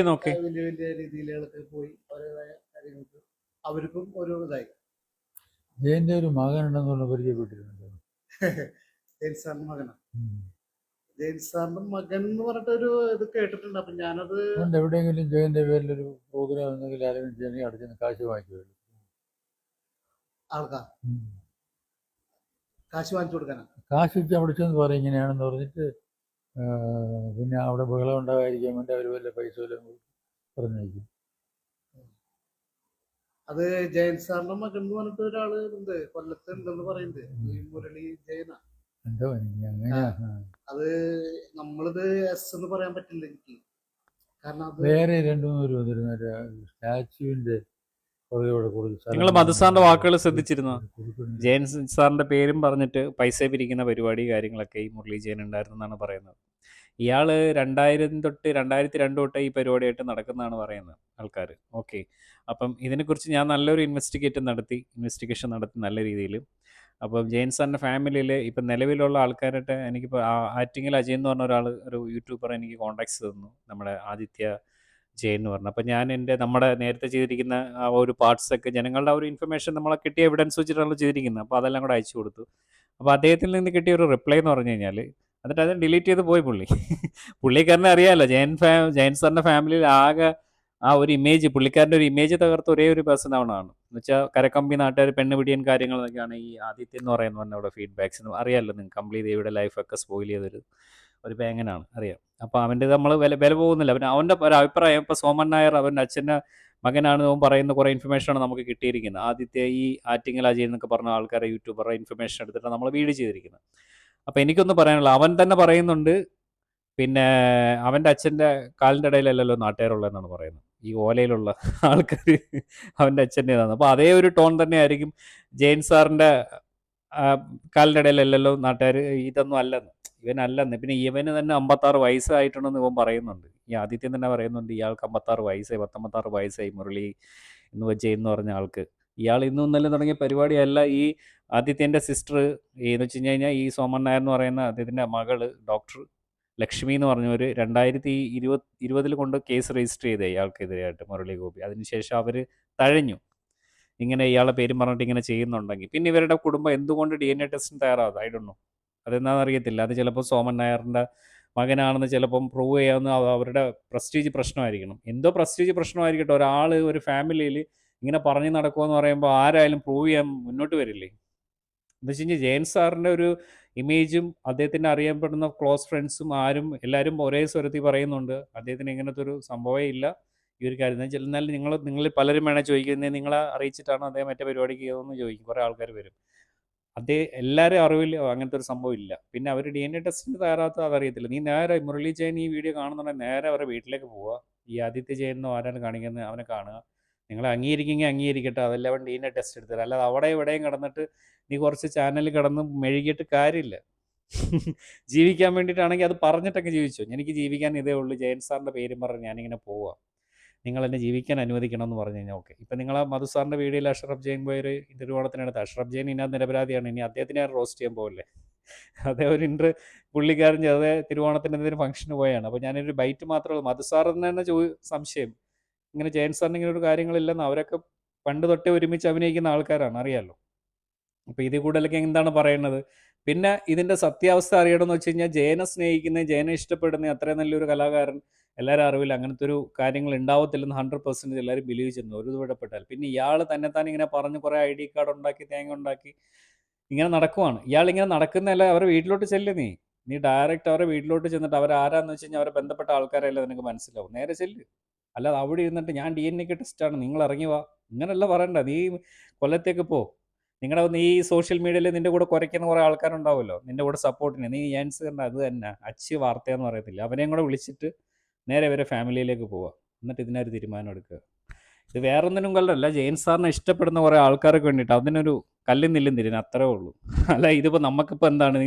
നോക്കി. വലിയ വലിയ രീതിയിലൊക്കെ പോയി അവരുടേതായ കാര്യങ്ങൾക്ക് അവർക്കും ഒരു ഇതായി. ജയന്റെ ഒരു മകനുണ്ടെന്നുള്ള പരിചയപ്പെട്ടിട്ടുണ്ട്. ജെയിൻ സാറിന്റെ മകനാണ്. ജെയിൻ സാറിന്റെ മകൻ എന്ന് പറഞ്ഞിട്ടൊരു ഇത് കേട്ടിട്ടുണ്ട്. അപ്പൊ ഞാനത് എവിടെയെങ്കിലും ജയന്റെ പേരിലൊരു പ്രോഗ്രാം എന്തെങ്കിലും അറേഞ്ച് ചെയ്യണമെങ്കിൽ അടച്ചിന് കാശ് വാങ്ങിക്കുമല്ലോ. ആൾക്കാർ കാശ് വാങ്ങിച്ചു കൊടുക്കാനാണ്. കാശ് വെച്ച് അവിടെ ചെന്ന് പറയും ഇങ്ങനെയാണെന്ന് പറഞ്ഞിട്ട് പിന്നെ അവിടെ ബഹളം ഉണ്ടാകാതിരിക്കാൻ വേണ്ടി അവർ വല്ല പൈസ വല്ലതും പറഞ്ഞേക്കും. അത് ജയൻ സാറിന്റെ മകൻ എന്ന് പറഞ്ഞിട്ട് ഒരാള് ഉണ്ട്, കൊല്ലത്ത് ഉണ്ടെന്ന് പറയുന്നത്. ഈ മുരളി ജയന. അത് നമ്മളിത് എസ് എന്ന് പറയാൻ പറ്റില്ല എനിക്ക്. കാരണം അത് വേറെ രണ്ടു മൂന്ന് സ്റ്റാച്യുവിന്റെ നിങ്ങൾ മധുസാറിന്റെ വാക്കുകൾ ശ്രദ്ധിച്ചിരുന്നോ? ജയൻ സാറിന്റെ പേരും പറഞ്ഞിട്ട് പൈസ പിരിക്കുന്ന പരിപാടി കാര്യങ്ങളൊക്കെ ഈ മുരളി ജയൻ ഉണ്ടായിരുന്നെന്നാണ് പറയുന്നത്. ഇയാള് 2000 തൊട്ട് 2002 തൊട്ട് ഈ പരിപാടിയായിട്ട് നടക്കുന്നതാണ് പറയുന്നത് ആൾക്കാർ. ഓക്കെ, അപ്പം ഇതിനെക്കുറിച്ച് ഞാൻ നല്ലൊരു ഇൻവെസ്റ്റിഗേഷൻ നടത്തി നല്ല രീതിയിൽ. അപ്പം ജെയിൻ സാറിൻ്റെ ഫാമിലിയിൽ ഇപ്പം നിലവിലുള്ള ആൾക്കാരായിട്ട് എനിക്കിപ്പോൾ ആറ്റിങ്ങൽ അജയൻ എന്ന് പറഞ്ഞ ഒരാൾ, ഒരു യൂട്യൂബർ എനിക്ക് കോൺടാക്ട്സ് തന്നു, നമ്മുടെ ആദിത്യ ജെയിൻ എന്ന് പറഞ്ഞു. അപ്പം ഞാൻ നമ്മുടെ നേരത്തെ ചെയ്തിരിക്കുന്ന ആ ഒരു പാർട്സൊക്കെ ജനങ്ങളുടെ ആ ഒരു ഇൻഫർമേഷൻ നമ്മളെ കിട്ടിയ എവിഡൻസ് വെച്ചിട്ടാണല്ലോ ചെയ്തിരിക്കുന്നത്. അപ്പോൾ അതെല്ലാം കൂടെ അയച്ചു കൊടുത്തു. അപ്പോൾ അദ്ദേഹത്തിൽ നിന്ന് കിട്ടിയ ഒരു റിപ്ലൈ എന്ന് പറഞ്ഞു കഴിഞ്ഞാൽ, എന്നിട്ട് അത് ഡിലീറ്റ് ചെയ്ത് പോയി പുള്ളിക്കാരനെ അറിയാമല്ലോ, ജെയിൻ സാറിൻ്റെ ഫാമിലിയിൽ ആകെ ആ ഒരു ഇമേജ്, പുള്ളിക്കാരൻ്റെ ഒരു ഇമേജ് തകർത്ത ഒരേ ഒരു പേഴ്സൺ ആവണമാണ്. എന്ന് വെച്ചാൽ കരക്കമ്പി നാട്ടുകാർ പെണ്ണ് പിടിയൻ കാര്യങ്ങളൊക്കെയാണ് ഈ ആദിത്യം എന്ന് പറയുന്നത്. അവിടെ ഫീഡ്ബാക്സ് അറിയാമല്ലോ നിങ്ങൾക്ക്, കംപ്ലീറ്റ് ഇവിടെ ലൈഫൊക്കെ സ്പോയിൽ ചെയ്തൊരു ബാങ്ങനാണ്, അറിയാം. അപ്പോൾ അവൻ്റെ നമ്മൾ വില പോകുന്നില്ല. പിന്നെ അവൻ്റെ ഒരു അഭിപ്രായം, ഇപ്പോൾ സോമൻ നായർ അവൻ്റെ അച്ഛൻ്റെ മകനാണ് അവൻ പറയുന്ന കുറേ ഇൻഫർമേഷനാണ് നമുക്ക് കിട്ടിയിരിക്കുന്നത്. ആദ്യത്തെ ഈ ആറ്റിങ്ങൽ അജയൻ എന്നൊക്കെ പറഞ്ഞ ആൾക്കാരെ യൂട്യൂബറുടെ ഇൻഫർമേഷൻ എടുത്തിട്ട് നമ്മൾ വീഡിയോ ചെയ്തിരിക്കുന്നത്. അപ്പോൾ എനിക്കൊന്ന് പറയാനുള്ള, അവൻ തന്നെ പറയുന്നുണ്ട്, പിന്നെ അവൻ്റെ അച്ഛൻ്റെ കാലിൻ്റെ ഇടയിലല്ലല്ലോ നാട്ടുകാരുള്ളതെന്നാണ് പറയുന്നത്. ഈ ഓലയിലുള്ള ആൾക്കാർ അവൻ്റെ അച്ഛൻ്റെതാണ്. അപ്പോൾ അതേ ഒരു ടോൺ തന്നെ ആയിരിക്കും ജെയിൻ സാറിൻ്റെ കാലിൻ്റെ ഇടയിലല്ലല്ലോ നാട്ടുകാർ, ഇതൊന്നും അല്ലെന്ന്, ഇവനല്ലെന്ന്. പിന്നെ ഇവന് തന്നെ 56 വയസ്സായിട്ടുണ്ടെന്ന് ഇവൻ പറയുന്നുണ്ട്. ഈ ആദിത്യം തന്നെ പറയുന്നുണ്ട് ഇയാൾക്ക് 56 വയസ്സായി, 56 വയസ്സായി മുരളി എന്ന് ജെയിൻ എന്ന് പറഞ്ഞ ആൾക്ക്. ഇയാൾ ഇന്നും ഇന്നലെ തുടങ്ങിയ പരിപാടിയല്ല. ഈ ആദിത്യൻ്റെ സിസ്റ്റർ എന്ന് വെച്ച് കഴിഞ്ഞാൽ ഈ സോമൻ നായർ എന്ന് പറയുന്ന അദ്ദേഹത്തിൻ്റെ മകള് ഡോക്ടർ ലക്ഷ്മി എന്ന് പറഞ്ഞവർ 2020 കൊണ്ട് കേസ് രജിസ്റ്റർ ചെയ്തേ ഇയാൾക്കെതിരെയായിട്ട്, മുരളി ഗോപി. അതിനുശേഷം അവർ തഴഞ്ഞു, ഇങ്ങനെ ഇയാളെ പേരും പറഞ്ഞിട്ട് ഇങ്ങനെ ചെയ്യുന്നുണ്ടെങ്കിൽ. പിന്നെ ഇവരുടെ കുടുംബം എന്തുകൊണ്ട് DNA ടെസ്റ്റിന് തയ്യാറാവും? ഐ ഡോണ്ട് നോ, അതെന്താണെന്ന് അറിയത്തില്ല. അത് ചിലപ്പോൾ സോമൻ നായറിൻ്റെ മകനാണെന്ന് ചിലപ്പം പ്രൂവ് ചെയ്യാവുന്ന അവരുടെ പ്രസ്റ്റീജ് പ്രശ്നമായിരിക്കണം. എന്തോ പ്രസ്റ്റീജ് പ്രശ്നമായിരിക്കട്ടെ, ഒരാൾ ഒരു ഫാമിലിയിൽ ഇങ്ങനെ പറഞ്ഞു നടക്കുമെന്ന് പറയുമ്പോൾ ആരായാലും പ്രൂവ് ചെയ്യാൻ മുന്നോട്ട് വരില്ലേ? എന്ന് വെച്ച് കഴിഞ്ഞാൽ ജെയിൻ സാറിൻ്റെ ഒരു ഇമേജും അദ്ദേഹത്തിൻ്റെ അറിയപ്പെടുന്ന ക്ലോസ് ഫ്രണ്ട്സും എല്ലാവരും ഒരേ സ്വരത്തിൽ പറയുന്നുണ്ട് അദ്ദേഹത്തിന് ഇങ്ങനത്തെ ഒരു സംഭവമേ ഇല്ല ഈ ഒരു കാര്യം. എന്നാൽ നിങ്ങളിൽ പലരും വേണേൽ ചോദിക്കുന്നത്, നിങ്ങളെ അറിയിച്ചിട്ടാണ് അദ്ദേഹം മറ്റേ പരിപാടിക്ക് ചെയ്തതെന്ന് ചോദിക്കും. കുറേ ആൾക്കാർ വരും. എല്ലാവരും അറിവില്ല അങ്ങനത്തെ ഒരു സംഭവം ഇല്ല. പിന്നെ അവർ DNA ടെസ്റ്റിന് തയ്യാറാത്ത അതറിയത്തില്ല. നീ നേരെ മുരളി ജെയിൻ ഈ വീഡിയോ കാണുന്നുണ്ടെങ്കിൽ നേരെ അവരുടെ വീട്ടിലേക്ക് പോവുക. ഈ ആദിത്യ ജെയിൻ എന്നോ ആരാണ് കാണിക്കുന്നത് അവനെ കാണുക. നിങ്ങൾ അംഗീകരിക്കെങ്കിൽ അംഗീകരിക്കട്ടെ, അതെല്ലാം അവൻ DNA ടെസ്റ്റ് എടുത്തില്ല. അല്ലാതെ അവിടെ ഇവിടെയും കിടന്നിട്ട് നീ കുറച്ച് ചാനലിൽ കിടന്ന് മെഴുകിയിട്ട് കാര്യമില്ല. ജീവിക്കാൻ വേണ്ടിയിട്ടാണെങ്കിൽ അത് പറഞ്ഞിട്ടൊക്കെ ജീവിച്ചു. എനിക്ക് ജീവിക്കാൻ ഇതേ ഉള്ളൂ, ജെയിൻ സാറിൻ്റെ പേരും പറഞ്ഞ് ഞാനിങ്ങനെ പോവാം, നിങ്ങൾ എന്നെ ജീവിക്കാൻ അനുവദിക്കണം എന്ന് പറഞ്ഞു കഴിഞ്ഞാൽ ഓക്കെ. ഇപ്പം നിങ്ങൾ ആ മധു സാറിൻ്റെ വീഡിയോയിൽ അഷ്റഫ് ജെയിൻ പോയൊരു തിരുവോണത്തിനടുത്ത്, അഷ്റഫ് ജെയിൻ ഇതിനകത്ത് നിരപരാധിയാണ്. ഇനി അദ്ദേഹത്തിനെ റോസ്റ്റ് ചെയ്യാൻ പോകില്ലേ? അതേ ഒരു പുള്ളിക്കാരൻ അതേ തിരുവോണത്തിൻ്റെ എന്തെങ്കിലും ഫംഗ്ഷന് പോയാണ്. അപ്പോൾ ഞാനൊരു ബൈറ്റ് മാത്രമേ ഉള്ളൂ. മധു സാറിന് തന്നെ സംശയം, ഇങ്ങനെ ജെയിൻ സാറിന് ഇങ്ങനെ ഒരു കാര്യങ്ങളില്ലെന്ന്. അവരൊക്കെ പണ്ട് തൊട്ടേ ഒരുമിച്ച് അഭിനയിക്കുന്ന ആൾക്കാരാണ്, അറിയാമല്ലോ. അപ്പോൾ ഇതിൽ കൂടുതലൊക്കെ എന്താണ് പറയുന്നത്? പിന്നെ ഇതിൻ്റെ സത്യാവസ്ഥ അറിയണമെന്ന് വെച്ച് കഴിഞ്ഞാൽ ജയനെ സ്നേഹിക്കുന്ന, ജയനെ ഇഷ്ടപ്പെടുന്ന അത്രയും നല്ലൊരു കലാകാരൻ എല്ലാവരും അറിവില്ല, അങ്ങനത്തെ ഒരു കാര്യങ്ങൾ ഉണ്ടാവത്തില്ലെന്ന് 100% എല്ലാവരും ബിലീവ് ചെയ്യുന്നു ഒരു ഇടപെട്ടാൽ. പിന്നെ ഇയാൾ തന്നെത്താൻ ഇങ്ങനെ പറഞ്ഞ് കുറേ ID കാർഡ് ഉണ്ടാക്കി തേങ്ങ ഉണ്ടാക്കി ഇങ്ങനെ നടക്കുവാണ്. ഇയാളിങ്ങനെ നടക്കുന്നതല്ല, അവരുടെ വീട്ടിലോട്ട് ചെല്ല്, നീ ഡയറക്റ്റ് അവരുടെ വീട്ടിലോട്ട് ചെന്നിട്ട് അവരാരാന്ന് വെച്ച് കഴിഞ്ഞാൽ അവരെ ബന്ധപ്പെട്ട ആൾക്കാരെല്ലാം നിനക്ക് മനസ്സിലാവും. നേരെ ചെല്ല്. അല്ലാതെ അവിടെ ഇരുന്നിട്ട് ഞാൻ DNA ടെസ്റ്റാണ്, നിങ്ങൾ ഇറങ്ങി വാ, ഇങ്ങനെയല്ല പറയണ്ട. നീ കൊല്ലത്തേക്ക് പോ, നീ സോഷ്യൽ മീഡിയയിൽ നിൻ്റെ കൂടെ കുരയ്ക്കുന്ന കുറേ ആൾക്കാരുണ്ടാവുമല്ലോ, നിൻ്റെ കൂടെ സപ്പോർട്ടിന്. നീ ആൻസറിൻ്റെ അത് തന്നെ അച്ചി വാർത്തയെന്ന് പറയത്തില്ല, അവരെയും കൂടെ വിളിച്ചിട്ട് നേരെ ഇവരെ ഫാമിലിയിലേക്ക് പോവുക, എന്നിട്ട് ഇതിനൊരു തീരുമാനം എടുക്കുക. ഇത് വേറൊന്നിനും കൊണ്ടല്ല, ജെയിൻ സാറിനെ ഇഷ്ടപ്പെടുന്ന കുറേ ആൾക്കാർക്ക് വേണ്ടിയിട്ട് അതിനൊരു കല്ലും നില്ലും തിരിഞ്ഞ് അത്രേ ഉള്ളൂ. അല്ല ഇതിപ്പോൾ നമുക്കിപ്പോൾ എന്താണ്,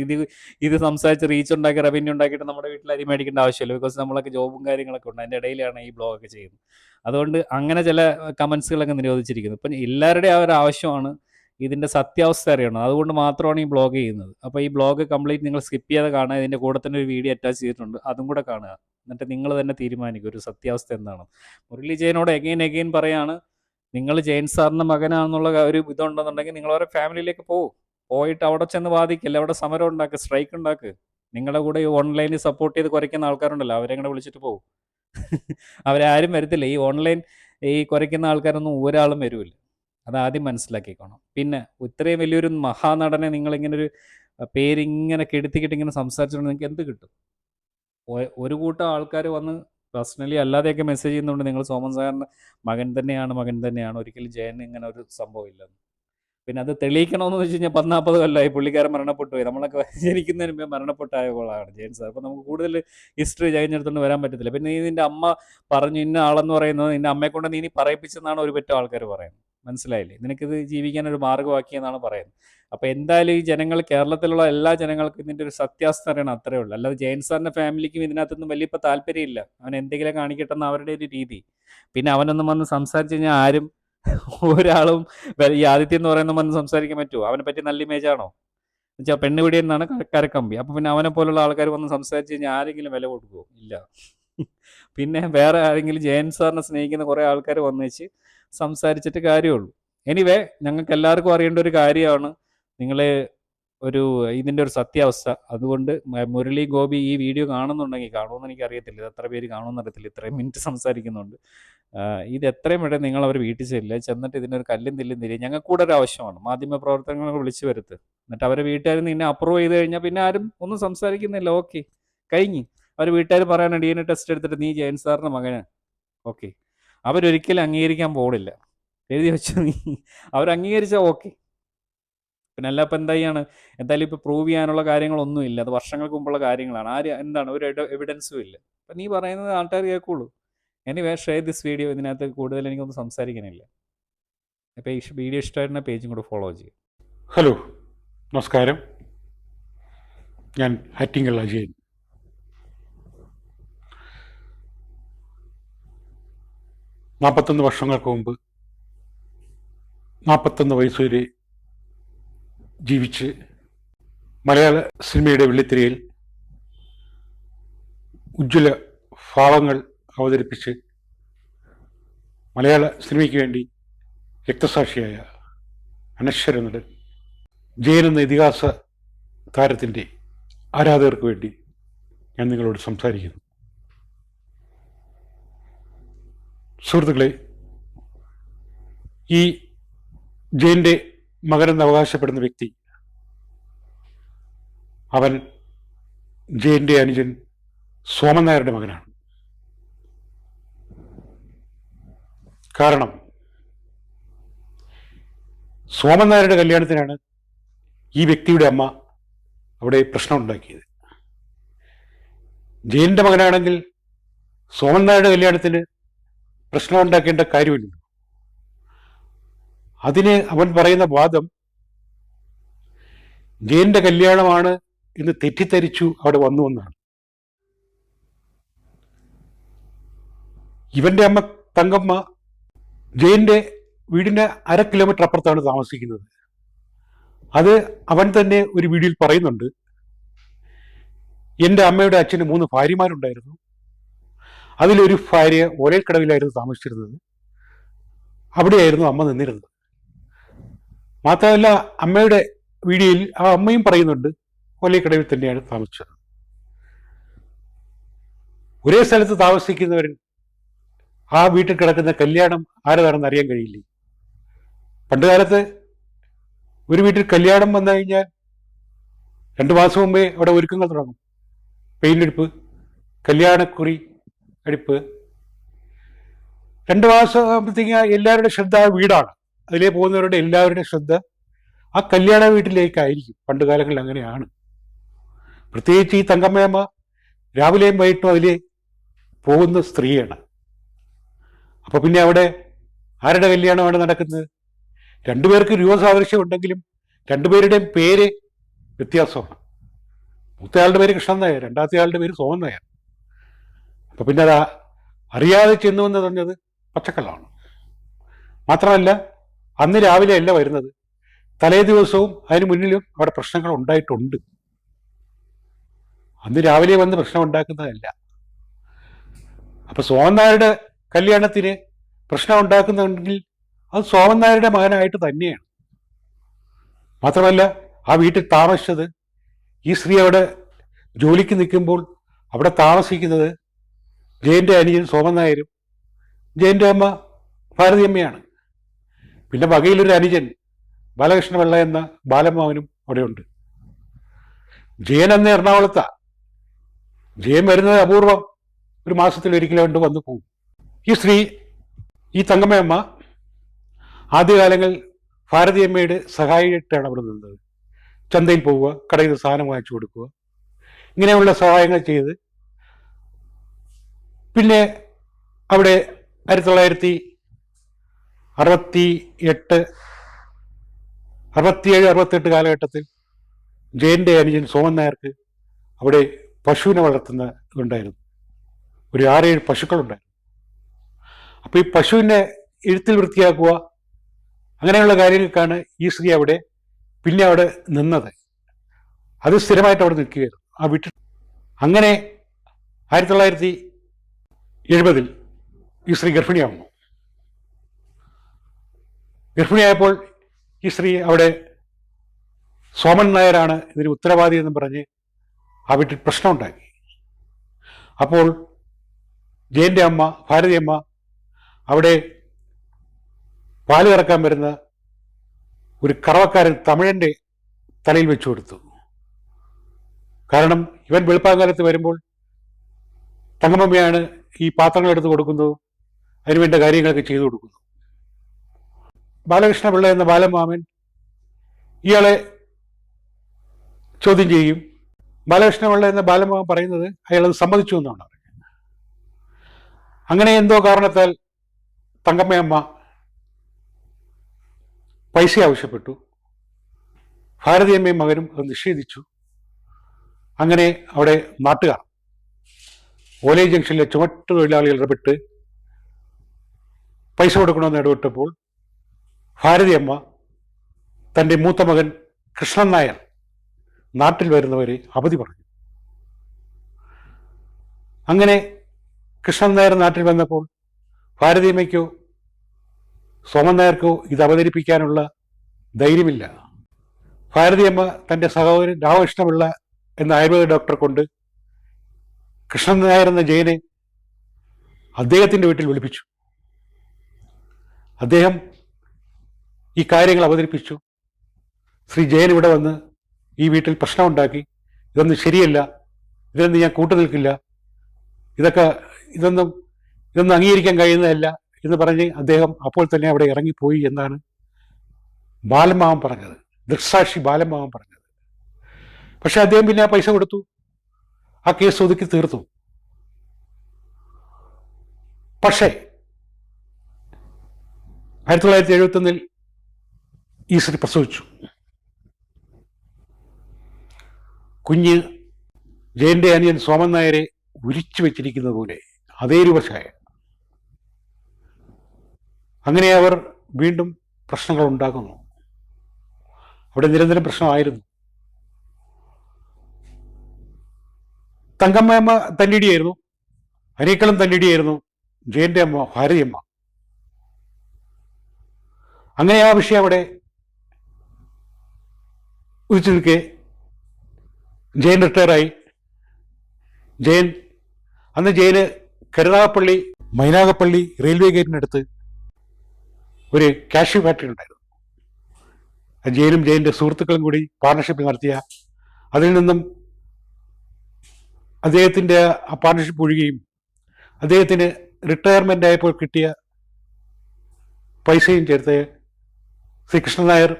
ഇത് സംസാരിച്ച് റീച്ച് ഉണ്ടാക്കി റവന്യൂ ഉണ്ടാക്കിയിട്ട് നമ്മുടെ വീട്ടിൽ അരി മേടിക്കേണ്ട ആവശ്യമില്ല. ബിക്കോസ് നമ്മളൊക്കെ ജോബും കാര്യങ്ങളൊക്കെ ഉണ്ട്, അതിൻ്റെ ഇടയിലാണ് ഈ ബ്ലോഗൊക്കെ ചെയ്യുന്നത്. അതുകൊണ്ട് അങ്ങനെ ചില കമൻസുകളൊക്കെ നിരോധിച്ചിരിക്കുന്നു. ഇപ്പം എല്ലാവരുടെയും ആ ഒരു ആവശ്യമാണ് ഇതിൻ്റെ സത്യാവസ്ഥ അറിയണം. അതുകൊണ്ട് മാത്രമാണ് ഈ ബ്ലോഗ് ചെയ്യുന്നത്. അപ്പോൾ ഈ ബ്ലോഗ് കംപ്ലീറ്റ് നിങ്ങൾ സ്കിപ്പ് ചെയ്യാതെ കാണുക. ഇതിൻ്റെ കൂടെ തന്നെ ഒരു വീഡിയോ അറ്റാച്ച് ചെയ്തിട്ടുണ്ട്, അതും കൂടെ കാണുക. എന്നിട്ട് നിങ്ങൾ തന്നെ തീരുമാനിക്കും ഒരു സത്യാവസ്ഥ എന്താണ്. മുരളി ജയനോട് എഗെയിൻ പറയാണ്, നിങ്ങൾ ജയൻ സാറിൻ്റെ മകനാണെന്നുള്ള ഒരു ഇതുണ്ടെന്നുണ്ടെങ്കിൽ നിങ്ങൾ അവരുടെ ഫാമിലിയിലേക്ക് പോയിട്ട് അവിടെ ചെന്ന് വാദിക്കില്ല, അവിടെ സമരം ഉണ്ടാക്കുക, സ്ട്രൈക്ക് ഉണ്ടാക്കുക. നിങ്ങളുടെ കൂടെ ഈ ഓൺലൈനിൽ സപ്പോർട്ട് ചെയ്ത് കുരയ്ക്കുന്ന ആൾക്കാരുണ്ടല്ലോ, അവരെ കൂടെ വിളിച്ചിട്ട് പോകും. അവരാരും വരത്തില്ല. ഈ ഓൺലൈൻ ഈ കുരയ്ക്കുന്ന ആൾക്കാരൊന്നും ഒരാളും വരില്ല. അതാദ്യം മനസ്സിലാക്കിക്കോണം. പിന്നെ ഇത്രയും വലിയൊരു മഹാനടനെ നിങ്ങളിങ്ങനെ ഒരു പേരിങ്ങനെ കെടുത്തിക്കിട്ട് ഇങ്ങനെ സംസാരിച്ചുകൊണ്ട് നിങ്ങൾക്ക് എന്ത് കിട്ടും? ഒരു കൂട്ടം ആൾക്കാർ വന്ന് പേഴ്സണലി അല്ലാതെയൊക്കെ മെസ്സേജ് ചെയ്യുന്നുണ്ട്, നിങ്ങൾ സോമൻ സാറിൻ്റെ മകൻ തന്നെയാണ്, ഒരിക്കലും ജയൻ ഇങ്ങനെ ഒരു സംഭവം ഇല്ലെന്ന്. പിന്നെ അത് തെളിയിക്കണമെന്ന് വെച്ച് കഴിഞ്ഞാൽ 40 കൊല്ലമായി പുള്ളിക്കാരൻ മരണപ്പെട്ടു പോയി. നമ്മളൊക്കെ ജനിക്കുന്നതിന് മുമ്പേ മരണപ്പെട്ടായ കോളാണ് ജയൻ സാർ. അപ്പോൾ നമുക്ക് കൂടുതൽ ഹിസ്റ്ററി കഴിഞ്ഞെടുത്തുകൊണ്ട് വരാൻ പറ്റത്തില്ല. പിന്നെ നീ നിൻ്റെ അമ്മ പറഞ്ഞു ഇന്ന ആളെന്ന് പറയുന്നത് നിൻ്റെ അമ്മയെ കൊണ്ട് നീ പറയിപ്പിച്ചെന്നാണ് ഒരു പറ്റം ആൾക്കാർ പറയുന്നത്. മനസ്സിലായില്ലേ? നിനക്കിത് ജീവിക്കാനൊരു മാർഗ്ഗമാക്കിയെന്നാണ് പറയുന്നത്. അപ്പോൾ എന്തായാലും ഈ ജനങ്ങൾ, കേരളത്തിലുള്ള എല്ലാ ജനങ്ങൾക്കും ഇതിൻ്റെ ഒരു സത്യാവസ്ഥ അറിയണം, അത്രേ ഉള്ളൂ. അല്ലാതെ ജയൻ സാറിൻ്റെ ഫാമിലിക്കും ഇതിനകത്തൊന്നും വലിയ ഇപ്പോൾ താല്പര്യമില്ല. അവൻ എന്തെങ്കിലും കാണിക്കട്ടെ എന്ന് അവരുടെ ഒരു രീതി. പിന്നെ അവനൊന്നും വന്ന് സംസാരിച്ച് കഴിഞ്ഞാൽ ആരും ഒരാളും ഈ ആദിത്യം എന്ന് പറയുന്ന വന്ന് സംസാരിക്കാൻ പറ്റുമോ? അവനെ പറ്റി നല്ല ഇമേജ് ആണോ? എന്നുവെച്ചാൽ പെണ്ണുപിടി എന്നാണ് കരക്കമ്പി. അപ്പോൾ പിന്നെ അവനെ പോലുള്ള ആൾക്കാർ വന്ന് സംസാരിച്ച് കഴിഞ്ഞാൽ ആരെങ്കിലും വില കൊടുക്കുമോ? ഇല്ല. പിന്നെ വേറെ ആരെങ്കിലും ജയൻ സാറിനെ സ്നേഹിക്കുന്ന കുറേ ആൾക്കാർ വന്ന് വെച്ച് സംസാരിച്ചിട്ട് കാര്യമുള്ളൂ. എനിവേ, ഞങ്ങൾക്ക് എല്ലാവർക്കും അറിയേണ്ട ഒരു കാര്യമാണ് നിങ്ങൾ ഇതിൻ്റെ ഒരു സത്യാവസ്ഥ. അതുകൊണ്ട് മുരളി ഗോപി ഈ വീഡിയോ കാണുന്നുണ്ടെങ്കിൽ, കാണുമെന്ന് എനിക്കറിയത്തില്ല, ഇത് എത്ര പേര് കാണുമെന്ന് അറിയത്തില്ല, ഇത്രയും മിനിറ്റ് സംസാരിക്കുന്നുണ്ട്. ഇത് എത്രയും വേണ്ടേ നിങ്ങൾ അവർ വീട്ടിൽ ചെന്നിട്ട് ഇതിനൊരു കല്ലും തില്ലും തിരി. ഞങ്ങൾക്ക് കൂടെ ഒരു ആവശ്യമാണ്, മാധ്യമ പ്രവർത്തനങ്ങളെ വിളിച്ചു വരുത്ത്. എന്നിട്ട് അവരെ വീട്ടുകാർ നിന്നെ അപ്രൂവ് ചെയ്ത് കഴിഞ്ഞാൽ പിന്നെ ആരും ഒന്നും സംസാരിക്കുന്നില്ല. ഓക്കെ, കഴിഞ്ഞ്. അവർ വീട്ടുകാർ പറയണം DNA ടെസ്റ്റ് എടുത്തിട്ട് നീ ജയൻ സാറിൻ്റെ മകനാണ്. ഓക്കെ, അവരൊരിക്കലും അംഗീകരിക്കാൻ പോടില്ല. എഴുതി വെച്ചു നീ. അവർ അംഗീകരിച്ചാൽ ഓക്കെ. പിന്നെ അല്ല ഇപ്പം എന്തായാലും ഇപ്പോൾ പ്രൂവ് ചെയ്യാനുള്ള കാര്യങ്ങളൊന്നുമില്ല. അത് വർഷങ്ങൾക്ക് മുമ്പുള്ള കാര്യങ്ങളാണ്. എന്താണ് ഒരു എവിഡൻസും ഇല്ല. അപ്പം നീ പറയുന്നത് ആൾക്കാർ കേൾക്കുള്ളൂ. Anyway, share this video. ഇതിനകത്ത് കൂടുതൽ എനിക്കൊന്നും സംസാരിക്കാനില്ല. അപ്പോൾ ഈ വീഡിയോ ഇഷ്ടമായിരുന്ന പേജും കൂടെ ഫോളോ ചെയ്യും. ഹലോ, നമസ്കാരം. ഞാൻ ആറ്റിങ്ങൽ അജയൻ. നാൽപ്പത്തൊന്ന് വർഷങ്ങൾക്ക് മുമ്പ് 41 വയസ്സുവരെ ജീവിച്ച് മലയാള സിനിമയുടെ വെള്ളിത്തിരയിൽ ഉജ്ജ്വല ഭാവങ്ങൾ അവതരിപ്പിച്ച് മലയാള സിനിമയ്ക്ക് വേണ്ടി രക്തസാക്ഷിയായ അനശ്വര നടൻ ജയൻ എന്ന ഇതിഹാസ താരത്തിൻ്റെ ആരാധകർക്ക് വേണ്ടി ഞാൻ നിങ്ങളോട് സംസാരിക്കുന്നു. സുഹൃത്തുക്കളെ, ഈ ജയൻ്റെ മകനെന്ന് അവകാശപ്പെടുന്ന വ്യക്തി, അവൻ ജയൻ്റെ അനുജൻ സോമൻ നായരുടെ മകനാണ്. കാരണം സോമൻ നായരുടെ കല്യാണത്തിനാണ് ഈ വ്യക്തിയുടെ അമ്മ അവിടെ പ്രശ്നമുണ്ടാക്കിയത്. ജയൻ്റെ മകനാണെങ്കിൽ സോമൻ നായരുടെ കല്യാണത്തിന് പ്രശ്നമുണ്ടാക്കേണ്ട കാര്യമില്ലല്ലോ. അതിന് അവൻ പറയുന്ന വാദം ജയന്റെ കല്യാണമാണ് എന്ന് തെറ്റിദ്ധരിച്ചു അവിടെ വന്നു എന്നാണ്. ഇവന്റെ അമ്മ തങ്കമ്മ ജയന്റെ വീടിന് 1/2 കിലോമീറ്റർ അപ്പുറത്താണ് താമസിക്കുന്നത്. അത് അവൻ തന്നെ ഒരു വീഡിയോയിൽ പറയുന്നുണ്ട്. എൻ്റെ അമ്മയുടെ അച്ഛന് 3 ഭാര്യമാരുണ്ടായിരുന്നു. അതിലൊരു ഭാര്യ ഓലക്കടവിലായിരുന്നു താമസിച്ചിരുന്നത്. അവിടെയായിരുന്നു അമ്മ നിന്നിരുന്നത്. മാത്രമല്ല, അമ്മയുടെ വീഡിയോയിൽ ആ അമ്മയും പറയുന്നുണ്ട് ഓലക്കടവിൽ തന്നെയാണ് താമസിച്ചത്. ഒരേ സ്ഥലത്ത് താമസിക്കുന്നവരിൽ ആ വീട്ടിൽ കിടക്കുന്ന കല്യാണം ആരതാണെന്ന് അറിയാൻ കഴിയില്ലേ? പണ്ടുകാലത്ത് ഒരു വീട്ടിൽ കല്യാണം വന്നു കഴിഞ്ഞാൽ 2 മാസം മുമ്പേ അവിടെ ഒരുക്കങ്ങൾ തുടങ്ങും. പെയിൻ്റെടുപ്പ്, കല്യാണക്കുറി എടുപ്പ്. 2 മാസം ആകുമ്പോഴത്തേക്ക് എല്ലാവരുടെ ശ്രദ്ധ ആ വീടാണ്. അതിലേ പോകുന്നവരുടെ എല്ലാവരുടെയും ശ്രദ്ധ ആ കല്യാണ വീട്ടിലേക്കായിരിക്കും. പണ്ട് കാലങ്ങളിൽ അങ്ങനെയാണ്. പ്രത്യേകിച്ച് ഈ തങ്കമ്മയമ്മ രാവിലെയും വൈകിട്ടും അതിലേ പോകുന്ന സ്ത്രീയാണ്. അപ്പൊ പിന്നെ അവിടെ ആരുടെ കല്യാണമാണ് നടക്കുന്നത്? 2 പേർക്ക് രൂപസാദൃശ്യം ഉണ്ടെങ്കിലും 2 പേരുടെയും പേര് വ്യത്യാസമാണ്. മൂത്തയാളുടെ പേര് കൃഷ്ണൻ നായർ, രണ്ടാമത്തെ ആളുടെ പേര് സോമൻ നായർ. അപ്പൊ പിന്നെ അത് അറിയാതെ ചെന്നുവെന്ന് പറഞ്ഞത് പച്ചക്കള്ളമാണ്. മാത്രമല്ല, അന്ന് രാവിലെ അല്ല വരുന്നത്, തലേ ദിവസവും അതിന് മുന്നിലും അവിടെ പ്രശ്നങ്ങൾ ഉണ്ടായിട്ടുണ്ട്. അന്ന് രാവിലെ വന്ന് പ്രശ്നം ഉണ്ടാക്കുന്നതല്ല. അപ്പൊ സോമൻ നായരുടെ കല്യാണത്തിന് പ്രശ്നം ഉണ്ടാക്കുന്നുണ്ടെങ്കിൽ അത് സോമൻ നായരുടെ മകനായിട്ട് തന്നെയാണ്. മാത്രമല്ല ആ വീട്ടിൽ താമസിച്ചത് ഈ സ്ത്രീ അവിടെ ജോലിക്ക് നിൽക്കുമ്പോൾ അവിടെ താമസിക്കുന്നത് ജയന്റെ അനിയൻ സോമൻ നായരും ജയന്റെ അമ്മ ഭാരതിയമ്മയാണ്. പിന്നെ വകയിലൊരു അനുജൻ ബാലകൃഷ്ണ പിള്ള എന്ന ബാലമ്മാവനും അവിടെയുണ്ട്. ജയൻ അന്ന് എറണാകുളത്താ. ജയൻ വരുന്നത് അപൂർവം, ഒരു മാസത്തിൽ ഒരിക്കലും കൊണ്ട് വന്നു പോകും. ഈ സ്ത്രീ, ഈ തങ്കമ്മയമ്മ ആദ്യകാലങ്ങളിൽ ഭാരതിയമ്മയുടെ സഹായിയായിട്ടാണ് അവിടെ നിന്നത്. ചന്തയിൽ പോവുക, കടയിൽ നിന്ന് സാധനം വാങ്ങിച്ചു കൊടുക്കുക, ഇങ്ങനെയുള്ള സഹായങ്ങൾ ചെയ്ത് പിന്നെ അവിടെ 1967-68 കാലഘട്ടത്തിൽ ജയന്റെ അനുജൻ സോമൻ നായർക്ക് അവിടെ പശുവിനെ വളർത്തുന്ന ഉണ്ടായിരുന്നു. ഒരു 6-7 പശുക്കളുണ്ടായിരുന്നു. അപ്പൊ ഈ പശുവിനെ എഴുത്തിൽ വൃത്തിയാക്കുക, അങ്ങനെയുള്ള കാര്യങ്ങൾക്കാണ് ഈ സ്ത്രീ അവിടെ പിന്നെ അവിടെ നിന്നത്. അത് സ്ഥിരമായിട്ട് അവിടെ നിൽക്കുകയായിരുന്നു ആ വീട്ടിൽ. അങ്ങനെ 1970 ഈ സ്ത്രീ ഗർഭിണിയാവുന്നു. ഗർഭിണിയായപ്പോൾ ഈ സ്ത്രീ അവിടെ സോമൻ നായരാണ് ഇതിന് ഉത്തരവാദി എന്ന് പറഞ്ഞ് ആ വീട്ടിൽ പ്രശ്നമുണ്ടാക്കി. അപ്പോൾ ജയന്റെ അമ്മ ഭാരതിയമ്മ അവിടെ പാല് കറക്കാൻ വരുന്ന ഒരു കറവക്കാരൻ തമിഴന്റെ തലയിൽ വെച്ചു കൊടുത്തു. കാരണം ഇവൻ വെളുപ്പാങ്കാലത്ത് വരുമ്പോൾ തങ്കമ്മയാണ് ഈ പാത്രങ്ങൾ എടുത്ത് കൊടുക്കുന്നതും അതിനുവേണ്ട കാര്യങ്ങളൊക്കെ ചെയ്തു കൊടുക്കുന്നു. ബാലകൃഷ്ണ പിള്ള എന്ന ബാലമാമൻ ഇയാളെ ചോദ്യം ചെയ്യും. ബാലകൃഷ്ണ പിള്ള എന്ന ബാലമാമൻ പറയുന്നത് അയാളത് സമ്മതിച്ചു എന്നാണ് പറയുന്നത്. അങ്ങനെ എന്തോ കാരണത്താൽ തങ്കമ്മയമ്മ പൈസ ആവശ്യപ്പെട്ടു. ഭാരതിയമ്മയും മകനും അത് നിഷേധിച്ചു. അങ്ങനെ അവിടെ നാട്ടുകാർ ഓലേ ജംഗ്ഷനിലെ ചുമട്ട് തൊഴിലാളികൾ ഇടപെട്ട് പൈസ കൊടുക്കണമെന്ന് ഇടപെട്ടപ്പോൾ ഭാരതിയമ്മ തൻ്റെ മൂത്ത മകൻ കൃഷ്ണൻ നായർ നാട്ടിൽ വരുന്നവരെ അവധി പറഞ്ഞു. അങ്ങനെ കൃഷ്ണൻ നായർ നാട്ടിൽ വന്നപ്പോൾ ഭാരതിയമ്മയ്ക്കോ സോമൻ നായർക്കോ ഇത് അവതരിപ്പിക്കാനുള്ള ധൈര്യമില്ല. ഭാരതിയമ്മ തൻ്റെ സഹോദരൻ രാമകൃഷ്ണപിള്ള എന്ന ആയുർവേദ ഡോക്ടറെ കൊണ്ട് കൃഷ്ണൻ നായർ എന്ന ജയനെ അദ്ദേഹത്തിൻ്റെ വീട്ടിൽ വിളിപ്പിച്ചു. അദ്ദേഹം ഈ കാര്യങ്ങൾ അവതരിപ്പിച്ചു. ശ്രീ ജയൻ ഇവിടെ വന്ന് ഈ വീട്ടിൽ പ്രശ്നമുണ്ടാക്കി, ഇതൊന്നും ശരിയല്ല, ഇതിനൊന്നും ഞാൻ കൂട്ടുനിൽക്കില്ല, ഇതൊന്നും അംഗീകരിക്കാൻ കഴിയുന്നതല്ല എന്ന് പറഞ്ഞ് അദ്ദേഹം അപ്പോൾ തന്നെ അവിടെ ഇറങ്ങിപ്പോയി എന്നാണ് ബാലമാവൻ പറഞ്ഞത്, ദൃക്സാക്ഷി ബാലമാവൻ പറഞ്ഞത്. പക്ഷെ അദ്ദേഹം പിന്നെ ആ പൈസ കൊടുത്തു, ആ കേസ് ഒതുക്കി തീർത്തു. പക്ഷേ 1971 ഈ സ്ത്രീ പ്രസവിച്ചു. കുഞ്ഞ് ജയന്റെ അനിയൻ സോമൻ നായരെ ഉരിച്ചു വെച്ചിരിക്കുന്ന പോലെ അതേ രൂപശായ. അങ്ങനെ അവർ വീണ്ടും പ്രശ്നങ്ങൾ ഉണ്ടാക്കുന്നു. അവിടെ നിരന്തരം പ്രശ്നമായിരുന്നു. തങ്കമ്മയമ്മ തല്ലിടിയായിരുന്നു, അനേക്കളും തല്ലിടിയായിരുന്നു ജയന്റെ അമ്മ ഭാരതിയമ്മ. അങ്ങനെ ആ വിഷയം അവിടെ ഉദിച്ചു നിൽക്കെ ജയൻ റിട്ടയറായി. അന്ന് ജയന് കരുനാഗപ്പള്ളി മൈനാഗപ്പള്ളി റെയിൽവേ ഗേറ്റിനടുത്ത് ഒരു കാഷ്യൂ ഫാക്ടറി ഉണ്ടായിരുന്നു. ജയനും ജയന്റെ സുഹൃത്തുക്കളും കൂടി പാർട്ണർഷിപ്പ് നടത്തിയ, അതിൽ നിന്നും അദ്ദേഹത്തിൻ്റെ ആ പാർട്ണർഷിപ്പ് ഒഴുകുകയും അദ്ദേഹത്തിന് റിട്ടയർമെൻ്റ് ആയപ്പോൾ കിട്ടിയ പൈസയും ചേർത്ത് ശ്രീകൃഷ്ണൻ നായർ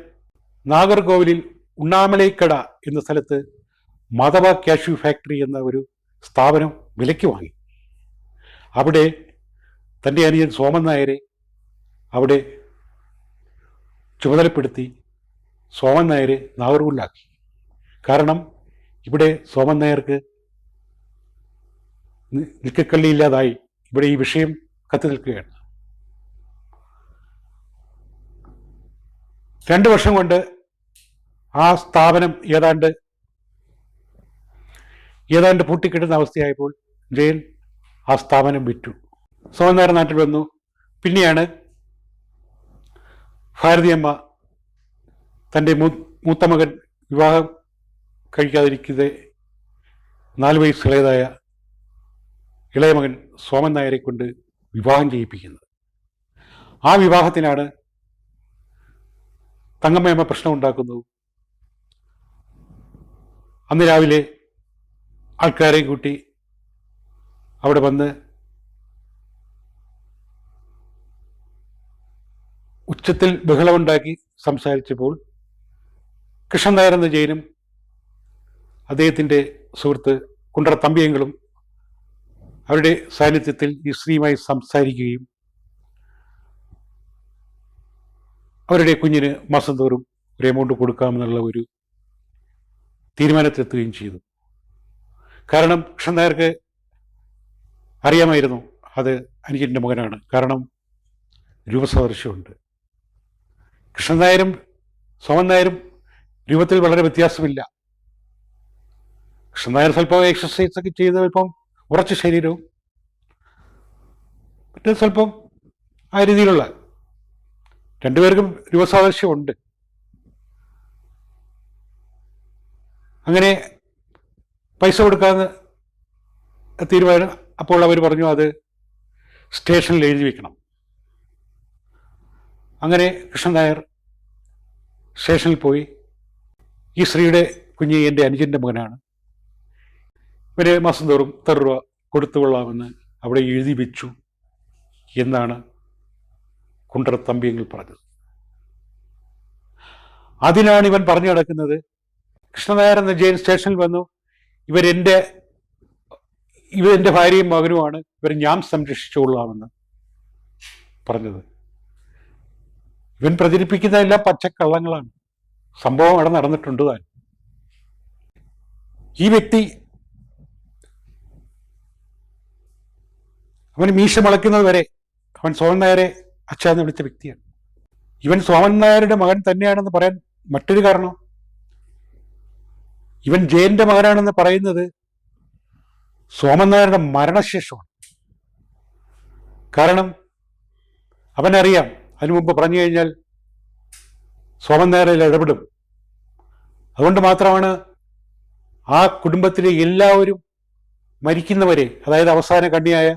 നാഗർകോവിലിൽ ഉണ്ണാമലൈക്കട എന്ന സ്ഥലത്ത് മാധവ കാഷ്യൂ ഫാക്ടറി എന്ന ഒരു സ്ഥാപനം വിലയ്ക്ക് വാങ്ങി. അവിടെ തൻ്റെ അനിയൻ സോമൻ നായരെ അവിടെ ചുമതലപ്പെടുത്തി സോമൻ നായരെ നാഗർകോവിലാക്കി. കാരണം ഇവിടെ സോമൻ നായർക്ക് നിൽക്കക്കള്ളിയില്ലാതായി. ഇവിടെ ഈ വിഷയം കത്തി നിൽക്കുകയാണ്. 2 വർഷം കൊണ്ട് ആ സ്ഥാപനം ഏതാണ്ട് പൂട്ടിക്കിട്ടുന്ന അവസ്ഥയായപ്പോൾ ജയൻ ആ സ്ഥാപനം വിറ്റു. സോമൻ നായർ നാട്ടിൽ വന്നു. പിന്നെയാണ് ഭാരതിയമ്മ തൻ്റെ മൂത്ത മകൻ വിവാഹം കഴിക്കാതിരിക്കുന്നത് 4 വയസ്സ് ഇളയതായ ഇളയ മകൻ സോമൻ നായരെ കൊണ്ട് വിവാഹം ചെയ്യിപ്പിക്കുന്നത്. ആ വിവാഹത്തിനാണ് തങ്കമ്മയമ്മ പ്രശ്നമുണ്ടാക്കുന്നത്. അന്ന് രാവിലെ ആൾക്കാരെ കൂട്ടി അവിടെ വന്ന് ഉച്ചത്തിൽ ബഹളമുണ്ടാക്കി സംസാരിച്ചപ്പോൾ കൃഷ്ണൻ നായർ എന്ന ജയനും അദ്ദേഹത്തിൻ്റെ സുഹൃത്ത് കുണ്ടറ തമ്പിയങ്ങളും അവരുടെ സാന്നിധ്യത്തിൽ ഈ സ്ത്രീയുമായി സംസാരിക്കുകയും അവരുടെ കുഞ്ഞിന് മാസം തോറും ഒരു എമൗണ്ട് കൊടുക്കാമെന്നുള്ള ഒരു തീരുമാനത്തിലെത്തുകയും ചെയ്തു. കാരണം കൃഷ്ണൻ നായർക്ക് അറിയാമായിരുന്നു അത് അനുജൻ്റെ മകനാണ്. കാരണം രൂപസാദൃശ്യമുണ്ട്. കൃഷ്ണൻ നായരും സോമൻ നായരും രൂപത്തിൽ വളരെ വ്യത്യാസമില്ല. കൃഷ്ണൻ നായർ സ്വല്പം എക്സസൈസ് ഒക്കെ ചെയ്ത് സ്വല്പം ഉറച്ച ശരീരവും മറ്റേ സ്വല്പം ആ രീതിയിലുള്ള രണ്ടുപേർക്കും രൂപസാദൃശ്യമുണ്ട്. അങ്ങനെ പൈസ കൊടുക്കാമെന്ന് തീരുമാനം. അപ്പോൾ അവർ പറഞ്ഞു അത് സ്റ്റേഷനിൽ എഴുതി വെക്കണം. അങ്ങനെ കൃഷ്ണൻ നായർ സ്റ്റേഷനിൽ പോയി ഈ സ്ത്രീയുടെ കുഞ്ഞ് എൻ്റെ അനുജൻ്റെ മകനാണ്, ഇവരെ മാസം തോറും ഇത്ര രൂപ കൊടുത്തുകൊള്ളാമെന്ന് അവിടെ എഴുതി വെച്ചു എന്നാണ് കുണ്ടറ തമ്പിയങ്ങൾ പറഞ്ഞത്. അതിനാണ് ഇവൻ പറഞ്ഞു നടക്കുന്നത്. കൃഷ്ണനായർ എന്ന ജയിൽ സ്റ്റേഷനിൽ വന്നു, ഇവരെൻ്റെ ഭാര്യയും മകനുമാണ്, ഇവരെ ഞാൻ സംരക്ഷിച്ചുകൊള്ളാമെന്ന് പറഞ്ഞത്. ഇവൻ പ്രചരിപ്പിക്കുന്ന എല്ലാം പച്ചക്കള്ളങ്ങളാണ്. സംഭവം അവിടെ നടന്നിട്ടുണ്ട് താൻ. ഈ വ്യക്തി അവൻ മീശ മുളയ്ക്കുന്നത് വരെ അവൻ സോമൻ നായരെ അച്ഛാന്ന് വിളിച്ച വ്യക്തിയാണ്. ഇവൻ സോമൻ നായരുടെ മകൻ തന്നെയാണെന്ന് പറയാൻ മറ്റൊരു കാരണം, ഇവൻ ജയന്റെ മകനാണെന്ന് പറയുന്നത് സോമൻ നായരുടെ മരണശേഷമാണ്. കാരണം അവനറിയാം അതിനു മുമ്പ് പറഞ്ഞു കഴിഞ്ഞാൽ സോമൻ നായരിൽ ഇടപെടും. അതുകൊണ്ട് മാത്രമാണ് ആ കുടുംബത്തിലെ എല്ലാവരും മരിക്കുന്നവരെ, അതായത് അവസാന കണ്ണിയായ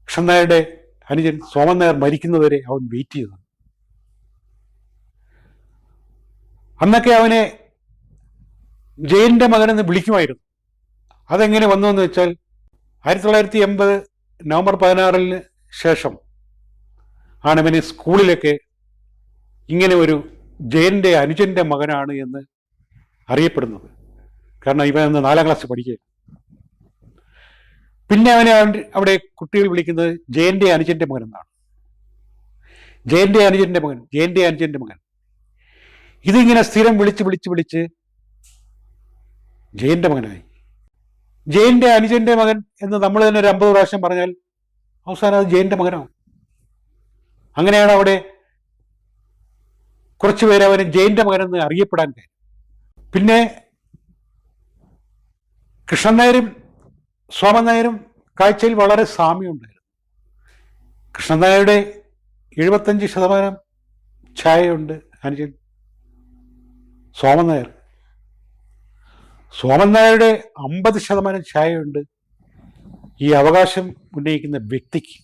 കൃഷ്ണൻ നായരുടെ അനുജൻ സോമൻ നായർ മരിക്കുന്നവരെ അവൻ വെയിറ്റ് ചെയ്തത്. അന്നൊക്കെ അവനെ ജയന്റെ മകനെന്ന് വിളിക്കുമായിരുന്നു. അതെങ്ങനെ വന്നു എന്ന് വെച്ചാൽ 1980 നവംബർ 16 ശേഷം ആണ് ഇവനെ സ്കൂളിലൊക്കെ ഇങ്ങനെ ഒരു ജയന്റെ അനുജന്റെ മകനാണ് എന്ന് അറിയപ്പെടുന്നത്. കാരണം ഇവൻ അന്ന് 4ാം ക്ലാസ്സിൽ പഠിക്കുക. പിന്നെ അവനെ അവിടെ കുട്ടികൾ വിളിക്കുന്നത് ജയന്റെ അനുജന്റെ മകൻ എന്നാണ്. ജയന്റെ അനുജന്റെ മകൻ, ജയന്റെ അനുജന്റെ മകൻ. ഇതിങ്ങനെ സ്ഥിരം വിളിച്ച് ജയന്റെ മകനായി. ജയന്റെ അനുജന്റെ മകൻ എന്ന് നമ്മൾ തന്നെ ഒരു 50 പ്രാവശ്യം പറഞ്ഞാൽ അവസാനം അത് ജയന്റെ മകനാവും. അങ്ങനെയാണ് അവിടെ കുറച്ചുപേരെ അവന് ജയന്റെ മകനെന്ന് അറിയപ്പെടാൻ കഴിയും. പിന്നെ കൃഷ്ണൻ നായരും സോമൻ നായരും കാഴ്ചയിൽ വളരെ സാമ്യമുണ്ടായിരുന്നു. കൃഷ്ണൻ നായരുടെ 75% ഛായയുണ്ട് അനുജൻ സോമൻ നായർ. സോമൻ നായരുടെ 50% ഛായയുണ്ട് ഈ അവകാശം ഉന്നയിക്കുന്ന വ്യക്തിക്ക്.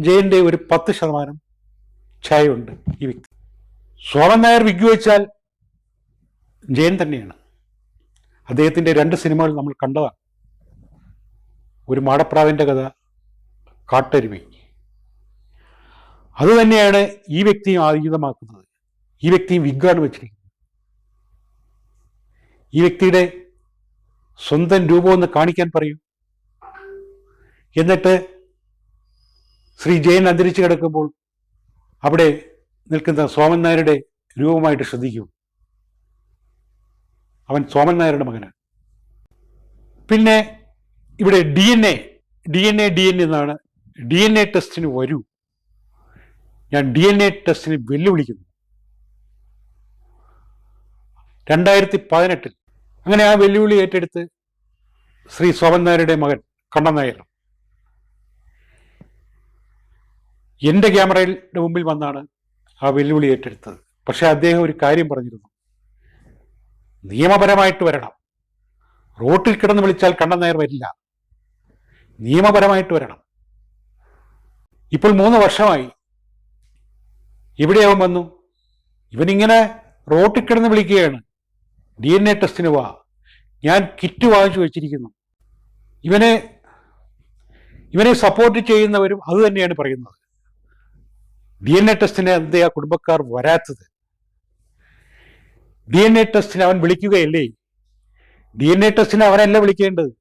ജയന്റെ ഒരു 10% ഛായയുണ്ട് ഈ വ്യക്തി. സോമൻ നായർ വിഗ് വെച്ചാൽ ജയൻ തന്നെയാണ്. അദ്ദേഹത്തിൻ്റെ 2 സിനിമകൾ നമ്മൾ കണ്ടതാണ്. ഒരു മാടപ്രാവിൻ്റെ കഥ, കാട്ടരുമി. അതുതന്നെയാണ് ഈ വ്യക്തിയും ആയുധമാക്കുന്നത്. ഈ വ്യക്തിയും വിഗ്ഗാണ് വെച്ചിരിക്കുന്നത്. ഈ വ്യക്തിയുടെ സ്വന്തം രൂപമൊന്ന് കാണിക്കാൻ പറയൂ. എന്നിട്ട് ശ്രീ ജയൻ അന്തരിച്ചു കിടക്കുമ്പോൾ അവിടെ നിൽക്കുന്ന സോമൻ നായരുടെ രൂപമായിട്ട് ശ്രദ്ധിക്കൂ. അവൻ സോമൻ നായരുടെ മകനാണ്. പിന്നെ ഇവിടെ ഡി എൻ എ എന്നാണ്. DNA ടെസ്റ്റിന് വരൂ, ഞാൻ DNA ടെസ്റ്റിന് വെല്ലുവിളിക്കുന്നു. 2018 അങ്ങനെ ആ വെല്ലുവിളി ഏറ്റെടുത്ത് ശ്രീ സോമൻ നായരുടെ മകൻ കണ്ണൻ നായർ എൻ്റെ ക്യാമറയുടെ മുമ്പിൽ വന്നാണ് ആ വെല്ലുവിളി ഏറ്റെടുത്തത്. പക്ഷെ അദ്ദേഹം ഒരു കാര്യം പറഞ്ഞിരുന്നു, നിയമപരമായിട്ട് വരണം. റോട്ടിൽ കിടന്ന് വിളിച്ചാൽ കണ്ണൻ നായർ വരില്ല, നിയമപരമായിട്ട് വരണം. ഇപ്പോൾ 3 വർഷമായി. ഇവിടെ അവൻ വന്നു, ഇവനിങ്ങനെ റോട്ടിൽ കിടന്ന് വിളിക്കുകയാണ്, DNA ടെസ്റ്റിന് വാ, ഞാൻ കിറ്റ് വാങ്ങിച്ചു വെച്ചിരിക്കുന്നു. ഇവനെ സപ്പോർട്ട് ചെയ്യുന്നവരും അത് തന്നെയാണ് പറയുന്നത്. DNA ടെസ്റ്റിന് എന്തേ ആ കുടുംബക്കാർ വരാത്തത്? DNA ടെസ്റ്റിന് അവൻ വിളിക്കുകയല്ലേ? DNA ടെസ്റ്റിന് അവനല്ല വിളിക്കേണ്ടത്,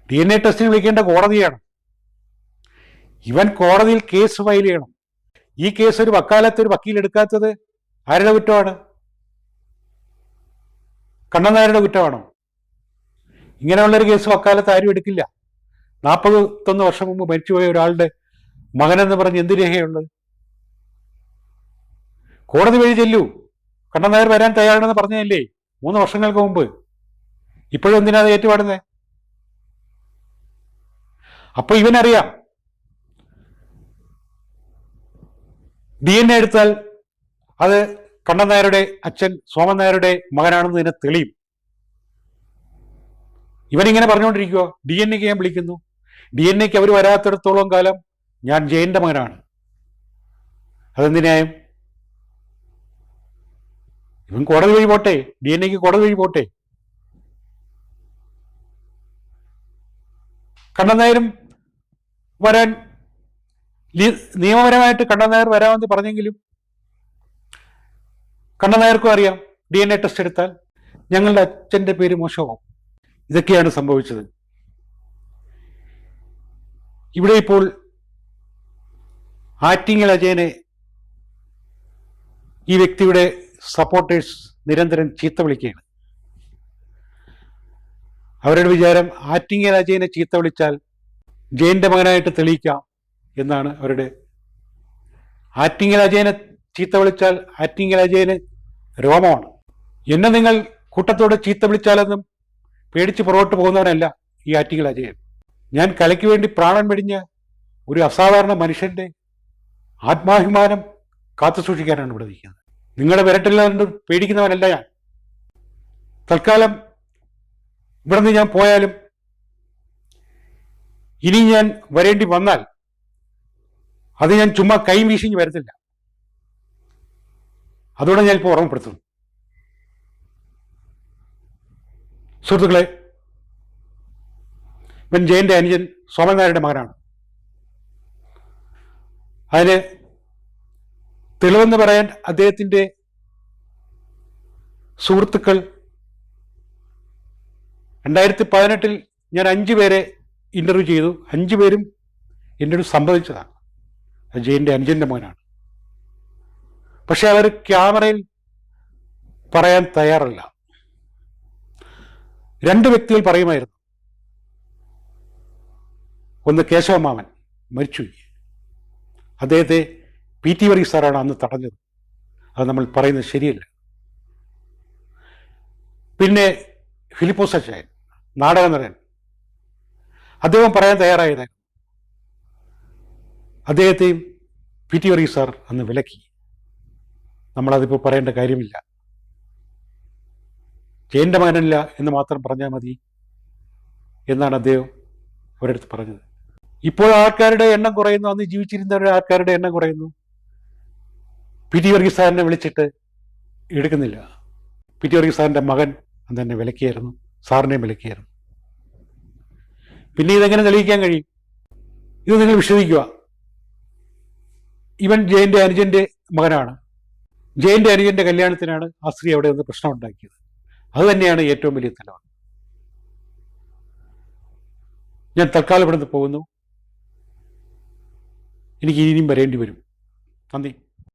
DNA ടെസ്റ്റിന് വിളിക്കേണ്ട കോടതിയാണ്. ഇവൻ കോടതിയിൽ കേസ് ഫയൽ ചെയ്യണം. ഈ കേസ് ഒരു വക്കീൽ എടുക്കാത്തത് ആരുടെ കുറ്റമാണ്? കണ്ണൻ നായരുടെ കുറ്റമാണോ? ഇങ്ങനെയുള്ളൊരു കേസ് വക്കാലത്ത് ആരും എടുക്കില്ല. 41 വർഷം മുമ്പ് മരിച്ചുപോയ ഒരാളുടെ മകനെന്ന് പറഞ്ഞ് എന്ത് രേഖയുള്ളത്? കോടതി വഴി ചെല്ലൂ. കണ്ണൻ നായർ വരാൻ തയ്യാറാണെന്ന് പറഞ്ഞതല്ലേ 3 വർഷങ്ങൾക്ക് മുമ്പ്. ഇപ്പോഴും എന്തിനാ അത് ഏറ്റുപാടുന്നത്? അപ്പൊ ഇവനറിയാം DNA എടുത്താൽ അത് കണ്ണൻ നായരുടെ അച്ഛൻ സോമൻ നായരുടെ മകനാണെന്ന് ഇതിനെ തെളിയും. ഇവനിങ്ങനെ പറഞ്ഞുകൊണ്ടിരിക്കുക, DNA ഞാൻ വിളിക്കുന്നു, DNA അവർ വരാത്തിടത്തോളം കാലം ഞാൻ ജയന്റെ മകനാണ്. അതെന്തിനായും? ഇവൻ കോടതി വഴി പോട്ടെ, DNA കോടതി വഴി പോട്ടെ. കണ്ണൻ നായരും വരാൻ നിയമപരമായിട്ട് കണ്ണൻ നായർ വരാമെന്ന് പറഞ്ഞെങ്കിലും കണ്ണൻ നായർക്കും അറിയാം DNA ടെസ്റ്റ് എടുത്താൽ ഞങ്ങളുടെ അച്ഛൻ്റെ പേര് മോശമാവും. ഇതൊക്കെയാണ് സംഭവിച്ചത്. ഇവിടെ ഇപ്പോൾ ആറ്റിങ്ങൽ അജയനെ ഈ വ്യക്തിയുടെ സപ്പോർട്ടേഴ്സ് നിരന്തരം ചീത്ത വിളിക്കുകയാണ്. അവരുടെ വിചാരം ആറ്റിങ്ങൽ അജയനെ ചീത്ത വിളിച്ചാൽ ജയന്റെ മകനായിട്ട് തെളിയിക്കാം എന്നാണ് അവരുടെ. ആറ്റിങ്ങൽ അജയനെ ചീത്ത വിളിച്ചാൽ ആറ്റിങ്ങൽ അജയന് രോമമാണ്. എന്നെ നിങ്ങൾ കൂട്ടത്തോടെ ചീത്ത വിളിച്ചാലെന്നും പേടിച്ച് പുറകോട്ട് പോകുന്നവനല്ല ഈ ആറ്റിങ്ങൽ അജയൻ. ഞാൻ കലയ്ക്ക് വേണ്ടി പ്രാണൻ വെടിഞ്ഞ ഒരു അസാധാരണ മനുഷ്യന്റെ ആത്മാഭിമാനം കാത്തു സൂക്ഷിക്കാനാണ് ഇവിടെ നിൽക്കുന്നത്. നിങ്ങളുടെ വിരട്ടില്ലാണ്ട് പേടിക്കുന്നവനല്ല ഞാൻ. തൽക്കാലം ഇവിടെ നിന്ന് ഞാൻ പോയാലും ഇനി ഞാൻ വരേണ്ടി വന്നാൽ അത് ഞാൻ ചുമ്മാ കൈ വീശിഞ്ഞ് വരത്തില്ല. അതോടെ ഞാൻ ഇപ്പോൾ ഓർമ്മപ്പെടുത്തുന്നു. സുഹൃത്തുക്കളെ, ഇവൻ ജയന്റെ അനുജൻ സോമൻ നായരുടെ മകനാണ്. അതിന് തെളിവെന്ന് പറയാൻ അദ്ദേഹത്തിൻ്റെ സുഹൃത്തുക്കൾ 2018 ഞാൻ 5 പേരെ ഇന്റർവ്യൂ ചെയ്തു. 5 പേരും എന്നോട് സമ്മതിച്ചതാണ് ജയന്റെ അനുജന്റെ മകനാണ്. പക്ഷെ അവർ ക്യാമറയിൽ പറയാൻ തയ്യാറല്ല. 2 വ്യക്തികൾ പറയുമായിരുന്നു. ഒന്ന് കേശവമാമൻ മരിച്ചുപോയി, അദ്ദേഹത്തെ PT വർഗീസ് സാറാണ് അന്ന് തടഞ്ഞത്. അത് നമ്മൾ പറയുന്നത് ശരിയല്ല. പിന്നെ ഫിലിപ്പോസ് അച്ചായൻ നാടകനടൻ, അദ്ദേഹം പറയാൻ തയ്യാറായതായിരുന്നു. അദ്ദേഹത്തെയും PT വർഗീസ് സാർ അന്ന് വിലക്കി. നമ്മളതിപ്പോൾ പറയേണ്ട കാര്യമില്ല. ജയന്റെ മകനല്ല എന്ന് മാത്രം പറഞ്ഞാൽ മതി എന്നാണ് അദ്ദേഹം അവരടുത്ത് പറഞ്ഞത്. ഇപ്പോൾ ആൾക്കാരുടെ എണ്ണം കുറയുന്നു, അന്ന് ജീവിച്ചിരുന്നവരുടെ ആൾക്കാരുടെ എണ്ണം കുറയുന്നു. PT വർഗീസ് സാറിനെ വിളിച്ചിട്ട് എടുക്കുന്നില്ല. PT വർഗീസ് സാറിൻ്റെ മകൻ അന്ന് തന്നെ വിലക്കിയായിരുന്നു, സാറിനെയും വിലക്കിയായിരുന്നു. പിന്നെ ഇതെങ്ങനെ തെളിയിക്കാൻ കഴിയും? ഇത് നിങ്ങൾ വിശ്വസിക്കുക. ഇവൻ ജയന്റെ അനുജന്റെ മകനാണ്. ജയന്റെ അനുജന്റെ കല്യാണത്തിനാണ് ആ സ്ത്രീ അവിടെ നിന്ന് പ്രശ്നം ഉണ്ടാക്കിയത്. അത് തന്നെയാണ് ഏറ്റവും വലിയ തെളിവ്. ഞാൻ തൽക്കാലം ഇവിടെ നിന്ന് പോകുന്നു. എനിക്ക് ഇനിയും വരേണ്ടി വരും. നന്ദി.